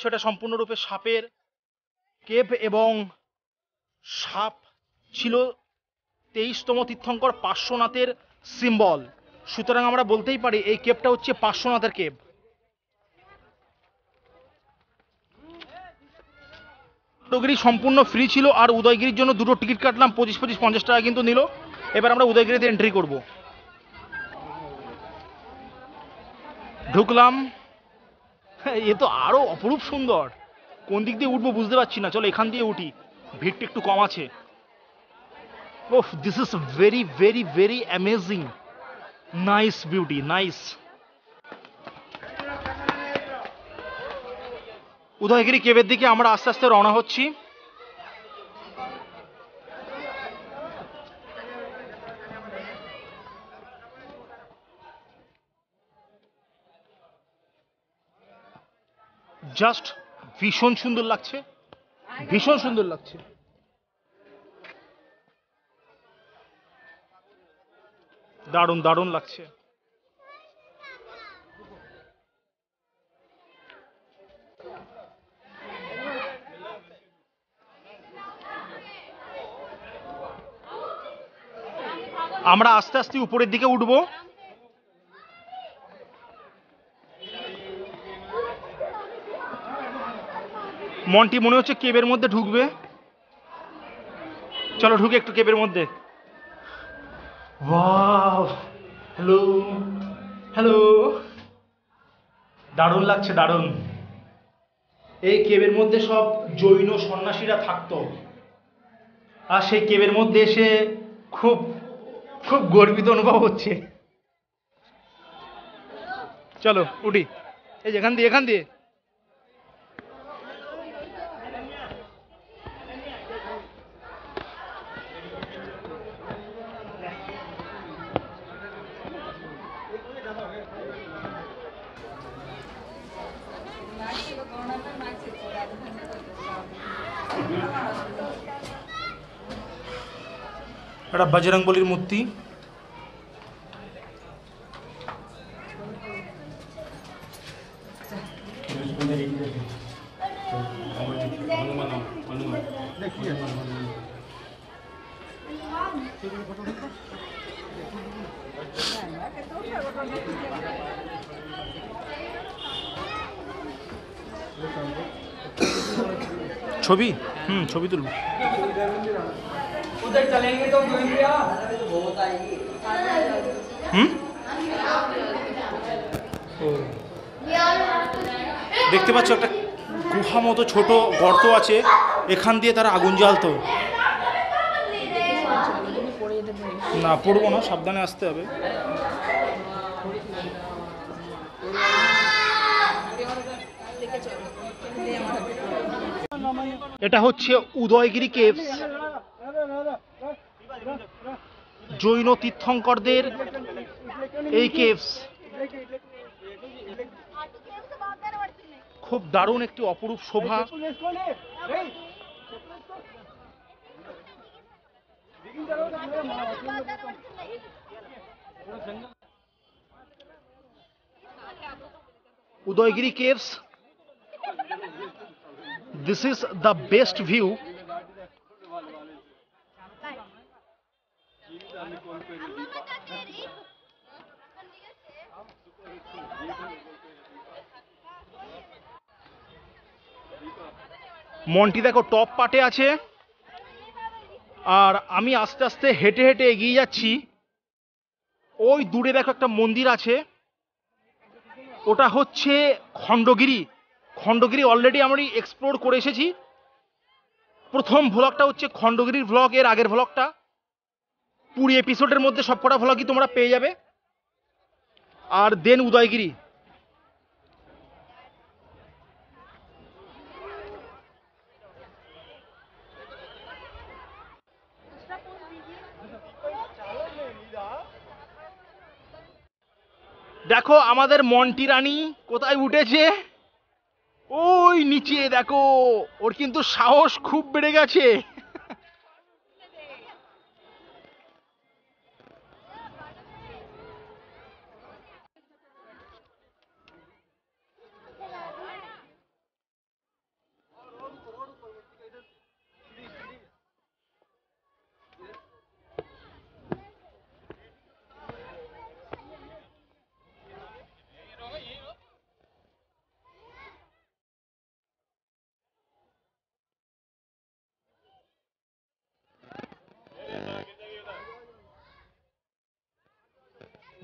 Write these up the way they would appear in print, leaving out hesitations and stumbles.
এটা সম্পূর্ণরূপে সাপের কেভ, এবং সাপ ছিল 23তম তীর্থঙ্কর পার্শ্বনাথের সিম্বল। সুতরাং আমরা বলতেই পারি এই কেভটা হচ্ছে পার্শ্বনাথের কেভ। উদয়গিরি সম্পূর্ণ ফ্রি ছিল, আর উদয়গিরির জন্য দুটো টিকিট কাটলাম, 25-50 টাকা কিন্তু নিল। এবার আমরা উদয়গিরিতে এন্ট্রি করব। ঢুকলাম। এ তো আরো অপরূপ সুন্দর। কোন দিক দিয়ে উঠবো বুঝতে পারছি না, চলো এখান দিয়ে উঠি, ভিড়টা একটু কম আছে। ওফ, this is very very very amazing, nice beauty, nice. Udayagiri কেভের দিকে আমরা আস্তে আস্তে রওনা হচ্ছি। জাস্ট ভীষণ সুন্দর লাগছে, ভীষণ সুন্দর লাগছে। দারুণ দারুণ লাগছে। আমরা আস্তে আস্তে উপরের দিকে উঠবো। মন্টি মনে হচ্ছে কেবের মধ্যে ঢুকবে, চলো ঢুকে একটু কেবের মধ্যে। ওয়াও, হ্যালো হ্যালো, দারুণ লাগছে, দারুণ। এই কেবের মধ্যে সব জৈন সন্ন্যাসীরা থাকতো, আর সেই কেবের মধ্যে এসে খুব খুব গর্বিত অনুভব হচ্ছে। চলো উঠি, এই যে এখান দিয়ে, এখান দিয়ে। একটা বজরংবলীর মূর্তি। ছবি, ছবি তুলব। उधर चलेंगे तो দেখতে পাচ্ছ একটা গুহা মতো ছোট গর্ত আছে, এখান দিয়ে তারা আগুন জ্বালতো। না পড়বো না, সাবধানে আসতে হবে। এটা হচ্ছে উদয়গিরি কেভস, জৈন তীর্থঙ্করদের এই কেভস। খুব দারুণ একটি অপরূপ শোভা। Udayagiri caves, this is the best view. Monti দেখো টপ পাটে আছে, আর আমি আস্তে আস্তে হেঁটে হেঁটে এগিয়ে যাচ্ছি। ওই দূরে দেখো একটা মন্দির আছে, ওটা হচ্ছে খণ্ডগিরি। খণ্ডগিরি অলরেডি আমরা এক্সপ্লোর করে এসেছি। প্রথম ভ্লগটা হচ্ছে খণ্ডগিরির ভ্লগ, এর আগের ভ্লগটা। পুরো এপিসোডের মধ্যে সবকটা ভ্লগই তোমরা পেয়ে যাবে। আর দেন উদয়গিরি। দেখো আমাদের মন্টি রানী কোথায় উঠেছে, ওই নিচে দেখো। ওর কিন্তু সাহস খুব বেড়ে গেছে।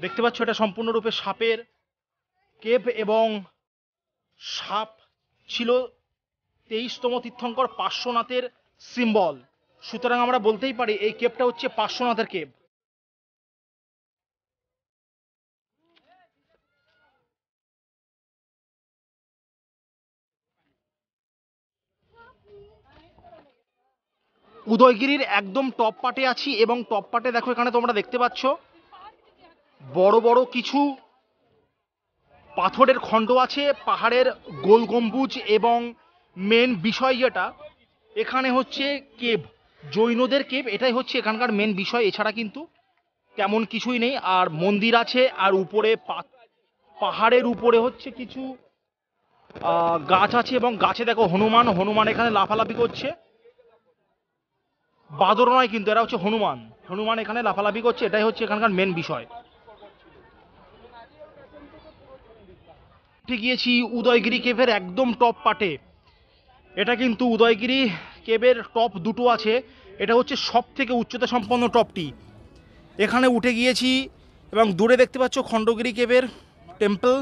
দেখতে পাচ্ছ এটা সম্পূর্ণরূপে সাপের কেভ, এবং সাপ ছিল 23তম তীর্থঙ্কর পার্শ্বনাথের সিম্বল। সুতরাং আমরা বলতেই পারি এই কেভটা হচ্ছে পার্শ্বনাথের কেভ। উদয়গিরির একদম টপ পার্টে আছি, এবং টপ পার্টে দেখো এখানে তোমরা দেখতে পাচ্ছ বড় বড় কিছু পাথরের খণ্ড আছে, পাহাড়ের গোল গম্বুজ, এবং মেন বিষয় যেটা এখানে হচ্ছে কেভ, জৈনদের কেভ, এটাই হচ্ছে এখানকার মেন বিষয়। এছাড়া কিন্তু তেমন কিছুই নেই। আর মন্দির আছে, আর উপরে পাহাড়ের উপরে হচ্ছে কিছু গাছ আছে, এবং গাছে দেখো হনুমান, হনুমান এখানে লাফালাফি করছে। বাদর নয় কিন্তু, এরা হচ্ছে হনুমান, হনুমান এখানে লাফালাফি করছে, এটাই হচ্ছে এখানকার মেন বিষয়। উঠে গিয়েছি উদয়গিরি কেভের একদম টপ পার্টে। এটা কিন্তু উদয়গিরি কেভের টপ দুটো আছে, এটা হচ্ছে সব থেকে উচ্চতা সম্পন্ন টপটি। এখানে উঠে গিয়েছি, এবং দূরে দেখতে পাচ্ছ খণ্ডগিরি কেভের টেম্পল।